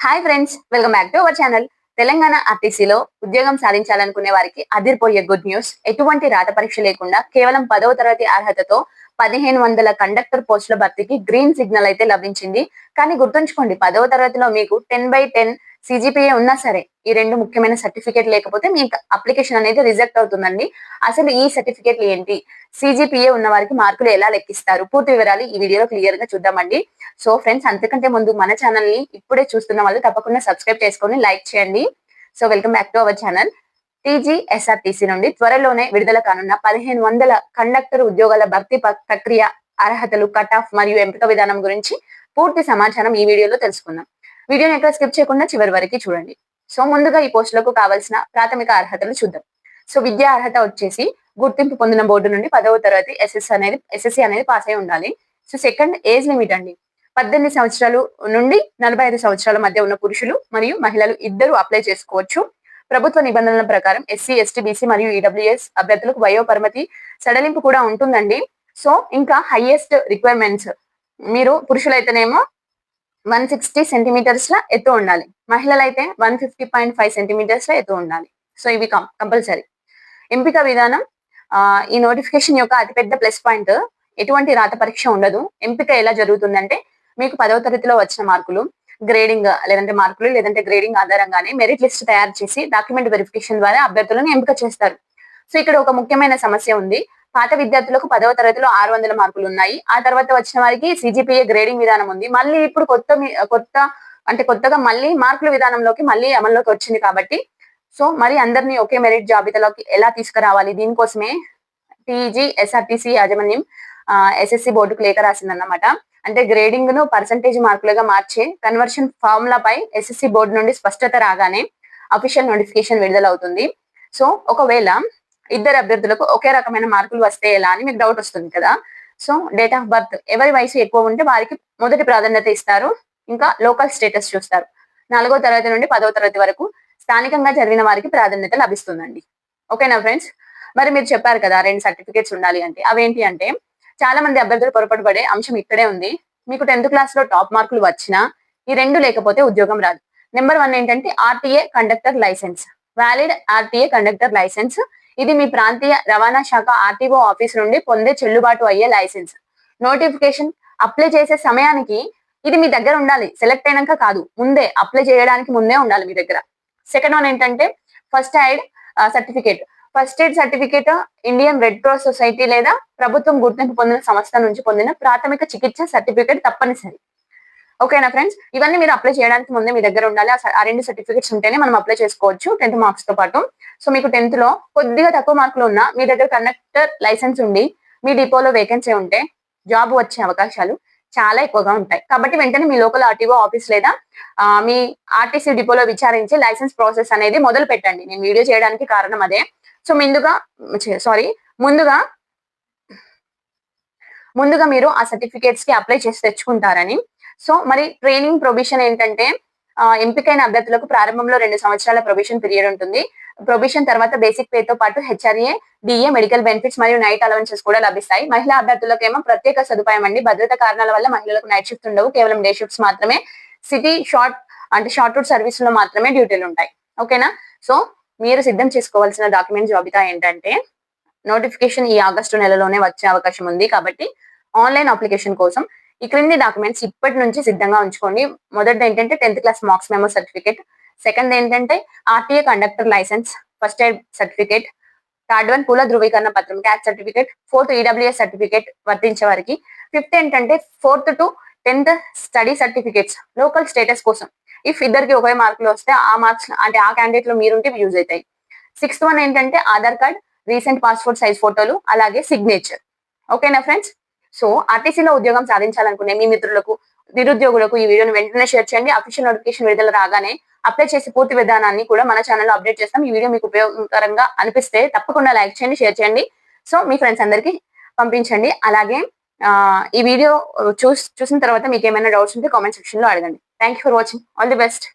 Hi friends, welcome back to our channel. Telangana ఆర్టీసీలో ఉద్యోగం సాధించాలనుకునే వారికి అదిరిపోయే గుడ్ న్యూస్. ఎటువంటి రాత పరీక్ష లేకుండా కేవలం 10వ తరగతి అర్హతతో 1500 కండక్టర్ పోస్టుల భర్తీకి గ్రీన్ సిగ్నల్ అయితే లభించింది. కానీ గుర్తుంచుకోండి, 10వ తరగతిలో మీకు 10/10 సిజిపిఏ ఉన్నా సరే ఈ రెండు ముఖ్యమైన సర్టిఫికేట్ లేకపోతే మీ అప్లికేషన్ అనేది రిజెక్ట్ అవుతుందండి. అసలు ఈ సర్టిఫికేట్లు ఏంటి, సిజిపిఏ ఉన్న వారికి మార్కులు ఎలా లెక్కిస్తారు, పూర్తి వివరాలు ఈ వీడియోలో క్లియర్ గా చూద్దామండి. సో ఫ్రెండ్స్, అంతకంటే ముందు మన ఛానల్ ని ఇప్పుడే చూస్తున్న వాళ్ళు తప్పకుండా సబ్స్క్రైబ్ చేసుకొని లైక్ చేయండి. So welcome back to our channel. TGSRTC నుండి త్వరలోనే విడుదల కానున్న 1500 కండక్టర్ ఉద్యోగాల భర్తీ ప్రక్రియ, అర్హతలు, కట్ ఆఫ్ మరియు ఎంపిక విధానం గురించి పూర్తి సమాచారం ఈ వీడియోలో తెలుసుకుందాం. వీడియోని ఎక్కడ స్కిప్ చేయకుండా చివరి వరకు చూడండి. సో ముందుగా ఈ పోస్టులకు కావాల్సిన ప్రాథమిక అర్హతలు చూద్దాం. సో విద్యా అర్హత వచ్చేసి గుర్తింపు పొందిన బోర్డు నుండి 10వ తరగతి ఎస్ఎస్సి అనేది పాస్ అయి ఉండాలి. సో సెకండ్, ఏజ్ లిమిట్ అండి. 18 సంవత్సరాలు నుండి 45 సంవత్సరాల మధ్య ఉన్న పురుషులు మరియు మహిళలు ఇద్దరు అప్లై చేసుకోవచ్చు. ప్రభుత్వ నిబంధనల ప్రకారం ఎస్సీ, ఎస్టీ, బీసీ మరియు ఈడబ్ల్యూఎస్ అభ్యర్థులకు వయో పరిమితి సడలింపు కూడా ఉంటుందండి. సో ఇంకా హైయెస్ట్ రిక్వైర్మెంట్స్, మీరు పురుషులైతేనేమో 160 సెంటీమీటర్స్ ల ఎత్తు ఉండాలి, మహిళలైతే 150.5 సెంటీమీటర్స్ ల ఎత్తు ఉండాలి. సో ఇవి కంపల్సరీ. ఎంపిక విధానం, ఈ నోటిఫికేషన్ యొక్క అతిపెద్ద ప్లస్ పాయింట్, ఎటువంటి రాత పరీక్ష ఉండదు. ఎంపిక ఎలా జరుగుతుందంటే, మీకు 10వ తరగతిలో వచ్చిన మార్కులు, లేదంటే గ్రేడింగ్ ఆధారంగానే మెరిట్ లిస్ట్ తయారు చేసి డాక్యుమెంట్ వెరిఫికేషన్ ద్వారా అభ్యర్థులను ఎంపిక చేస్తారు. సో ఇక్కడ ఒక ముఖ్యమైన సమస్య ఉంది. పాత విద్యార్థులకు 10వ తరగతిలో 600 మార్కులు ఉన్నాయి. ఆ తర్వాత వచ్చిన వారికి సిజిపిఏ గ్రేడింగ్ విధానం ఉంది. మళ్ళీ ఇప్పుడు కొత్తగా మళ్ళీ మార్కుల విధానంలోకి మళ్ళీ అమల్లోకి వచ్చింది కాబట్టి, సో మరి అందరినీ ఒకే మెరిట్ జాబితాలోకి ఎలా తీసుకురావాలి, దీనికోసమే టీజీఎస్ఆర్టీసీ యాజమాన్యం ఎస్ఎస్సి బోర్డుకు లేఖ రాసిందన్నమాట. అంటే గ్రేడింగ్ ను పర్సంటేజ్ మార్కులుగా మార్చే కన్వర్షన్ ఫార్ములాపై ఎస్ఎస్సి బోర్డు నుండి స్పష్టత రాగానే అఫీషియల్ నోటిఫికేషన్ విడుదలవుతుంది. సో ఒకవేళ ఇద్దరు అభ్యర్థులకు ఒకే రకమైన మార్కులు వస్తే ఎలా అని మీకు డౌట్ వస్తుంది కదా. సో డేట్ ఆఫ్ బర్త్, ఎవరి వయసు ఎక్కువ ఉంటే వారికి మొదటి ప్రాధాన్యత ఇస్తారు. ఇంకా లోకల్ స్టేటస్ చూస్తారు. 4వ తరగతి నుండి 10వ తరగతి వరకు స్థానికంగా చదివిన వారికి ప్రాధాన్యత లభిస్తుందండి. ఓకేనా ఫ్రెండ్స్? మరి మీరు చెప్పారు కదా 2 సర్టిఫికేట్స్ ఉండాలి అంటే, అవేంటి అంటే, చాలా మంది అభ్యర్థులు పొరపాటు పడే అంశం ఇక్కడే ఉంది. మీకు 10th క్లాస్ లో టాప్ మార్కులు వచ్చినా ఈ రెండు లేకపోతే ఉద్యోగం రాదు. నెంబర్ 1 ఏంటంటే RTA conductor licence, valid RTA conductor licence. ఇది మీ ప్రాంతీయ రవాణా శాఖ ఆర్టీఓ ఆఫీస్ నుండి పొందే చెల్లుబాటు అయ్యే లైసెన్స్. నోటిఫికేషన్ అప్లై చేసే సమయానికి ఇది మీ దగ్గర ఉండాలి. సెలెక్ట్ అయినాక కాదు, ముందే అప్లై చేయడానికి ముందే ఉండాలి మీ దగ్గర. సెకండ్ వన్ ఏంటంటే first aid certificate. First aid certificate Indian red cross society లేదా ప్రభుత్వం గుర్తింపు పొందిన సంస్థ నుంచి పొందిన ప్రాథమిక చికిత్స సర్టిఫికేట్ తప్పనిసరి. ఓకేనా ఫ్రెండ్స్? ఇవన్నీ మీరు అప్లై చేయడానికి ముందే మీ దగ్గర ఉండాలి. ఆ 2 సర్టిఫికేట్స్ ఉంటేనే మనం అప్లై చేసుకోవచ్చు 10th మార్క్స్ తో పాటు. సో మీకు 10th లో కొద్దిగా తక్కువ మార్కులు ఉన్నా మీ దగ్గర కండక్టర్ లైసెన్స్ ఉండి మీ డిపోలో వేకెన్సీ ఉంటే జాబ్ వచ్చే అవకాశాలు చాలా ఎక్కువగా ఉంటాయి. కాబట్టి వెంటనే మీ లోకల్ ఆర్టీఓ ఆఫీస్ లేదా మీ ఆర్టీసీ డిపోలో విచారించి లైసెన్స్ ప్రాసెస్ అనేది మొదలు పెట్టండి. నేను వీడియో చేయడానికి కారణం అదే. సో ముందుగా మీరు ఆ సర్టిఫికేట్స్ కి అప్లై చేసి తెచ్చుకుంటారని. సో మరి ట్రైనింగ్ ప్రొబిషన్ ఏంటంటే, ఎంపికైన అభ్యర్థులకు ప్రారంభంలో 2 సంవత్సరాల ప్రొబిషన్ పీరియడ్ ఉంటుంది. ప్రొబిషన్ తర్వాత బేసిక్ పే తో పాటు హెచ్ఆర్ఏ, డిఏ, మెడికల్ బెనిఫిట్స్ మరియు నైట్ అలవెన్సెస్ కూడా లభిస్తాయి. మహిళా అభ్యర్థులకేమో ప్రత్యేక సదుపాయం అండి. భద్రతా కారణాల వల్ల మహిళలకు నైట్ షిఫ్ట్ ఉండవు, కేవలం డే షిఫ్ట్స్ మాత్రమే. సిటీ షార్ట్ రూట్ సర్వీస్ లో మాత్రమే డ్యూటీలు ఉంటాయి. ఓకేనా? సో మీరు సిద్ధం చేసుకోవాల్సిన డాక్యుమెంట్ జాబితా ఏంటంటే, నోటిఫికేషన్ ఈ ఆగస్టు నెలలోనే వచ్చే అవకాశం ఉంది కాబట్టి ఆన్లైన్ అప్లికేషన్ కోసం ఈ క్రింది డాక్యుమెంట్స్ ఇప్పటి నుంచి సిద్ధంగా ఉంచుకోండి. మొదటిది ఏంటంటే 10th class marks memo certificate. Second ఏంటంటే RTA conductor licence, first aid certificate. Third one కుల ధృవీకరణ పత్రం, caste certificate. 4th EWS certificate వర్తించే వారికి. 5th ఏంటంటే 4th to 10th study certificates local status కోసం. ఇఫ్ ఇద్దరికి ఒకే మార్కులు వస్తే ఆ మార్క్స్ అంటే ఆ క్యాండిడేట్ లో మీరుంటే యూజ్ అవుతాయి. 6th వన్ ఏంటంటే Aadhaar card, recent passport size ఫోటోలు, అలాగే సిగ్నేచర్. ఓకేనా ఫ్రెండ్స్? సో ఆర్టీసీలో ఉద్యోగం సాధించాలనుకునే మీ మిత్రులకు, నిరుద్యోగులకు ఈ వీడియోని వెంటనే షేర్ చేయండి. అఫీషియల్ నోటిఫికేషన్ విడుదల రాగానే అప్లై చేసి పూర్తి విధానాన్ని కూడా మన ఛానల్లో అప్డేట్ చేస్తాం. ఈ వీడియో మీకు ఉపయోగకరంగా అనిపిస్తే తప్పకుండా లైక్ చేయండి, షేర్ చేయండి. సో మీ ఫ్రెండ్స్ అందరికి పంపించండి. అలాగే ఈ వీడియో చూసిన తర్వాత మీకు ఏమైనా డౌట్స్ ఉంటే కామెంట్ సెక్షన్ లో అడగండి. Thank you for watching. All the best.